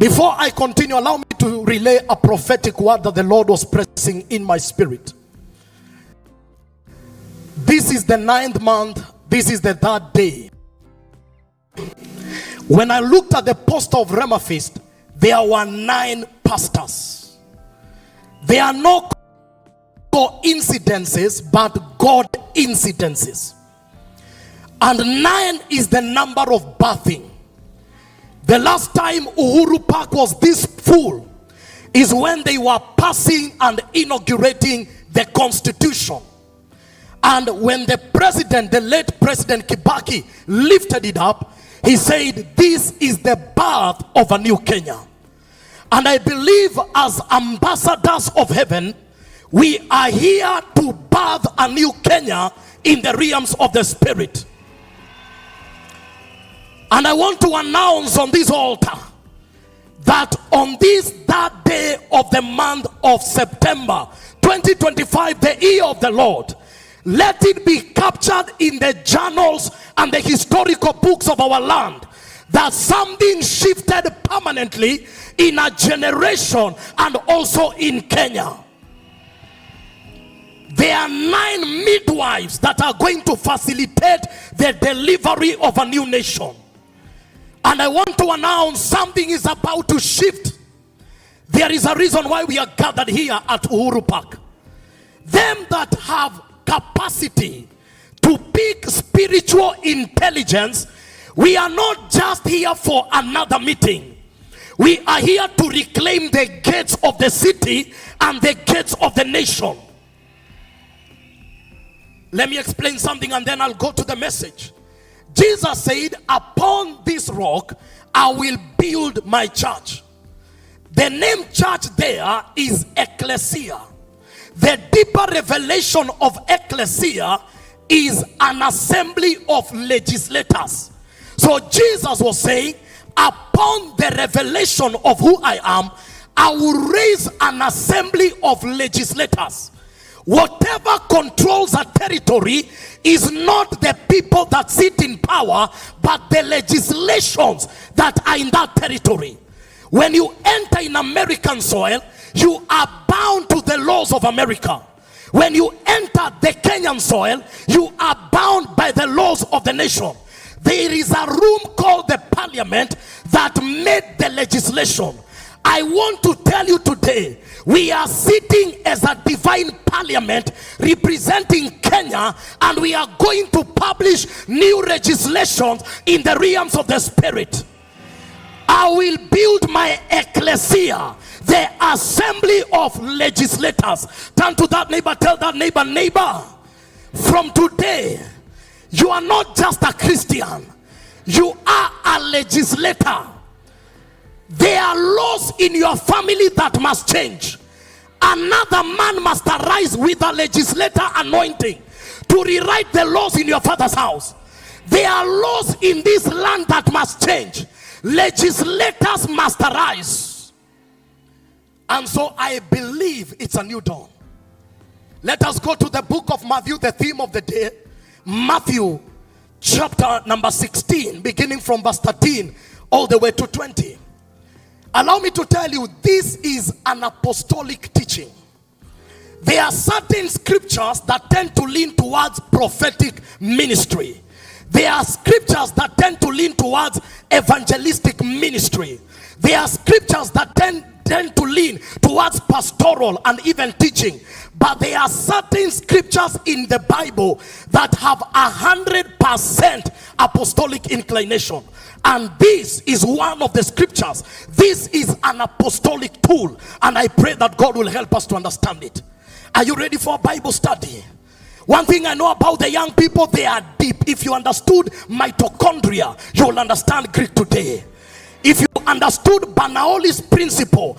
Before I continue, allow me to relay a prophetic word that the Lord was pressing in my spirit. This is the 9th month. This is the 3rd day. When I looked at the poster of RHEMA Feast, there were 9 pastors. There are no coincidences, but God incidences. And 9 is the number of birthing. The last time Uhuru Park was this full is when they were passing and inaugurating the Constitution. And when the president, the late President Kibaki, lifted it up, he said, this is the birth of a new Kenya. And I believe as ambassadors of heaven, we are here to birth a new Kenya in the realms of the spirit. And I want to announce on this altar that on this 3rd day of the month of September 2025, the year of the Lord, let it be captured in the journals and the historical books of our land that something shifted permanently in a generation and also in Kenya. There are 9 midwives that are going to facilitate the delivery of a new nation. And I want to announce something is about to shift. There is a reason why we are gathered here at Uhuru Park. Them that have capacity to pick spiritual intelligence, we are not just here for another meeting. We are here to reclaim the gates of the city and the gates of the nation. Let me explain something and then I'll go to the message. Jesus said, upon this rock I will build my church. The name church there is ecclesia. The deeper revelation of ecclesia is an assembly of legislators. So Jesus was saying, upon the revelation of who I am, I will raise an assembly of legislators. Whatever controls a territory is not the people that sit in power, but the legislations that are in that territory. When you enter in American soil, you are bound to the laws of America. When you enter the Kenyan soil, you are bound by the laws of the nation. There is a room called the parliament that made the legislation. I want to tell you today, we are sitting as a divine parliament representing Kenya, and we are going to publish new legislations in the realms of the spirit. I will build my ecclesia, the assembly of legislators. Turn to that neighbor, tell that neighbor, neighbor, from today, you are not just a Christian, you are a legislator. There are laws in your family that must change. Another man must arise with a legislator anointing to rewrite the laws in your father's house. There are laws in this land that must change. Legislators must arise. And so I believe it's a new dawn. Let us go to the book of Matthew, the theme of the day. Matthew chapter number 16, beginning from verse 13 all the way to 20. Allow me to tell you, this is an apostolic teaching. There are certain scriptures that tend to lean towards prophetic ministry. There are scriptures that tend to lean towards evangelistic ministry. There are scriptures that tend to lean towards pastoral and even teaching. But there are certain scriptures in the Bible that have 100% apostolic inclination. And this is one of the scriptures. This is an apostolic tool. And I pray that God will help us to understand it. Are you ready for a Bible study? One thing I know about the young people, they are deep. If you understood mitochondria, you will understand Greek today. If you understood Bernoulli's principle,